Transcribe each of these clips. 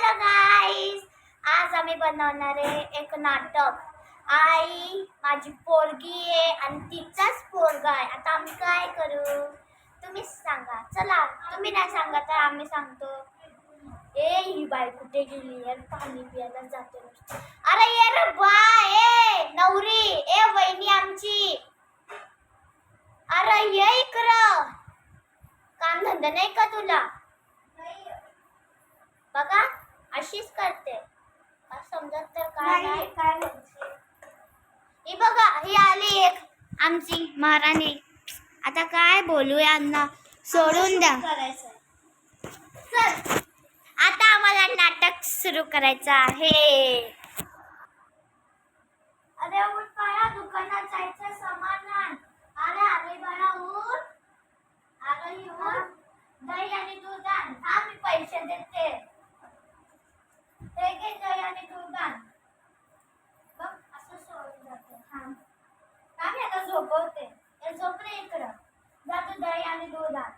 Hello गाईस, आज आम्ही बनवणार आहे एक नाटक. आई माझी पोरगी आहे आणि तिचाच पोरगा आहे. आता आम्ही काय करू तुम्हीच सांगा. चला, तुम्ही नाही सांगा तर आम्ही सांगतो. ही बाई कुठे गेली यार? पाणी पियाला जाते. अरे ये रे बाय, ए नवरी, ए वहिनी आमची, अरे ये इकडं. काम धंदा नाही का तुला? बघा अशीच करते. समजत तर काय नाही. ही बघा, ही आली एक आमची महाराणी. आता काय बोलू यांना, सोडून द्या. चल, आता आम्हाला नाटक सुरू करायचं आहे. अरे उठ बाळा, दुकानात जायचं सामान आण. अरे बाळा उठ. अरे उठ, दही आणि दूध आण. हा मी पैसे देते. ते घे दही आणि दूध आण. बघ असं सोडून जाते. हा मी आता झोपवते. झोप रे इकडं. जा तू दही आणि दूध आण.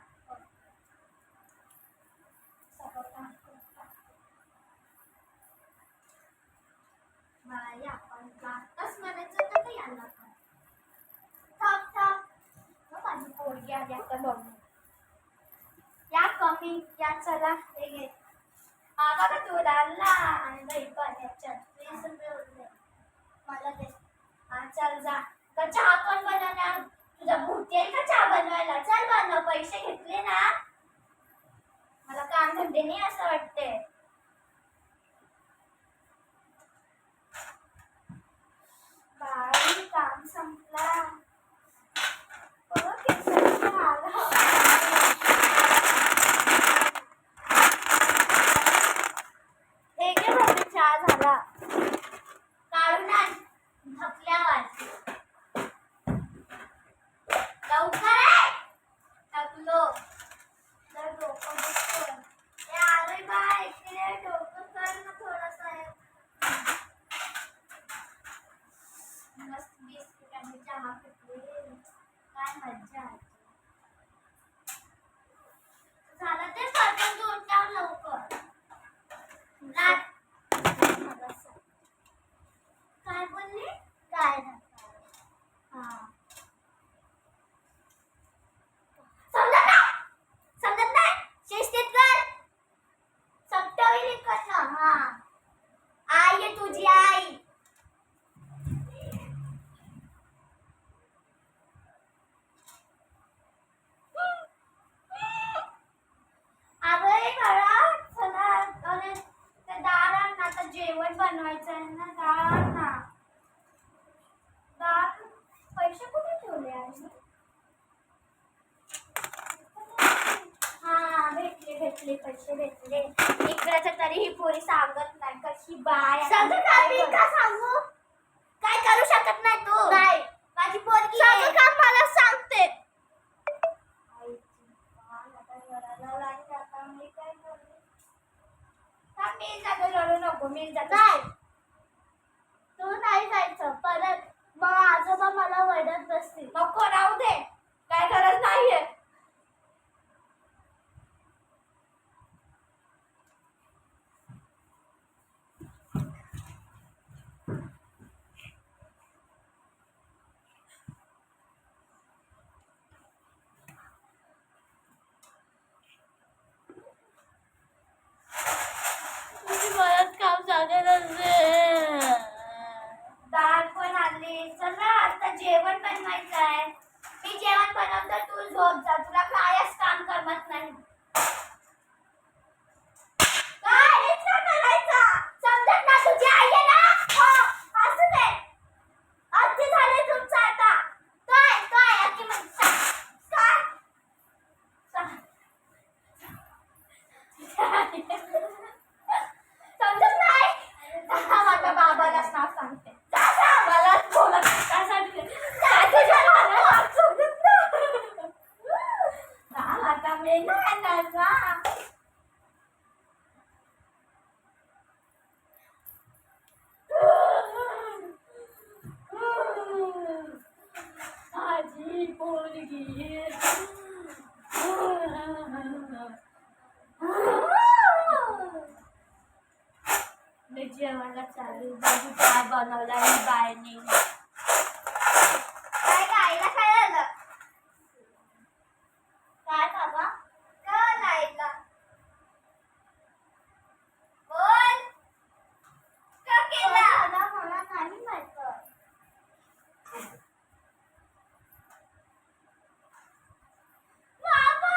बाई आपण जातच म्हणायचं तर काही आणणार नाही. ठप ठप. माझी पोरगी आली आता बघू. या कमी या, चला हे घे. हा बघा दूध आणला आणि दही पण याच्यात 20 रुपये होते. मला दे. हा चल जा. का चहा पण बनवणार? तुझा भूती आहे का चहा बनवायला? चल बनव, पैसे घेतले ना. मला काम धंदे नाही असं वाटते. बाई काम संपला. चहा झाला. काढून आण धपल्यावर. लवकर टाकलो. तर डोकं दुखतोय. अरे बाय, इकडे डोकं कर ना थोडंसं. मस्त बिस्किट आणि चहा पितले. काय मज्जा आहे. झालं ते पटकन दूध टाक लवकर. काय बोलली? काय हा समजत नाही. शिस्तीत कर. सप्तविली कसं? हा आई आहे तुझी आई. जेवण बनवायचं आहे ना. डाळ ना, डाळ. पैसे कुठे ठेवले आहे? हा भेटले पैसे भेटले. इकडचं तरी ही पोरी सांगत नाही. कशी बाय सांगू? काय करू शकत नाही तू? नाही, माझी पोरगी का मला सांगते. मी जातो, रडू नको. मी जातो. तू नाही जायचं परत. मग आजोबा मला वडत बसतील. नको, राहू दे. काय गरज नाहीये. काम सांगत असते. डाळ पण आणली. चला आता जेवण बनवायचं आहे. मी जेवण बनवतो, तू झोप जा. जेवायला चालू बाजू काय बनवला ही बायने काय गायला काय आलं काय बाबा काय लायला बोल का केला मला नाही माहित बाबा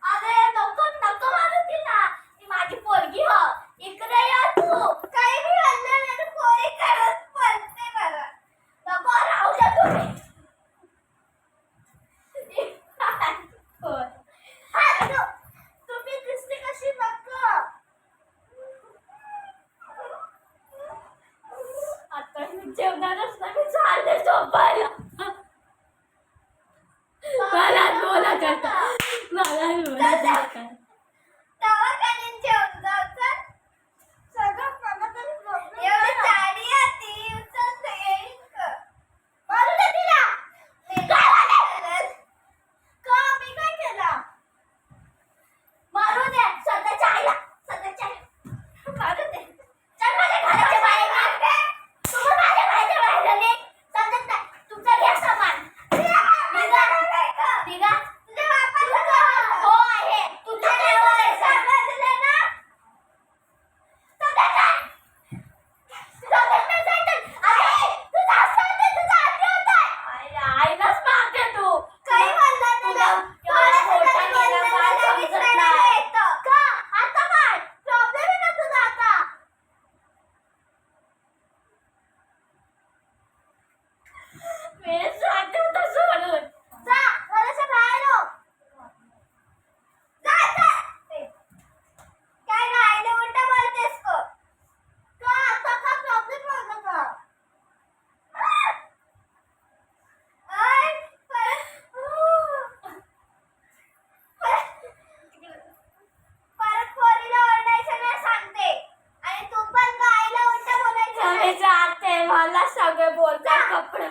अरे नको नको मारू तिला ती माझी पोरगी हो इकडे या तू काही मी म्हणलं नाही पोरी करत पडते बरं नको राहू द्या तुम्ही तुम्ही दिसते कशी नको आता मी जेवणारच नाही मी चालले झोपायला मला बोला करता मला बोला करता तवा कधी जेवण जातात सगळं मला तरी प्रॉब्लेम एवढी साडी आती उचल येईल का मारू दे तिला काय केलं का मी काय केलं मारू दे स्वतःच्या आईला स्वतःच्या मारू दे चल माझ्या घराच्या बाहेर मारते तुम्ही माझ्या घराच्या बाहेर झाले समजत नाही तुमचा घ्या सामान निघा निघा तुझ्या बापाचं हो आहे तुझ्या देवाला सामान दिले ना समजत नाही अरे तुझा असं होतं तुझा आजी होता आईलाच मारते तू काही म्हणलं तुला एवढा मोठा केला काय समजत नाही का आता काय प्रॉब्लेम आहे ना तुझा आता मी सांगते होतं सोडून जा घराच्या बाहेर हो जा जा काय गायले उलटा बोलतेस को का आता का प्रॉब्लेम होता का आय परत पोरीला ओरडायचं नाही सांगते आणि तू पण गायला उलटा बोलायचं नाही जाते मला सगळे बोलतात कपडे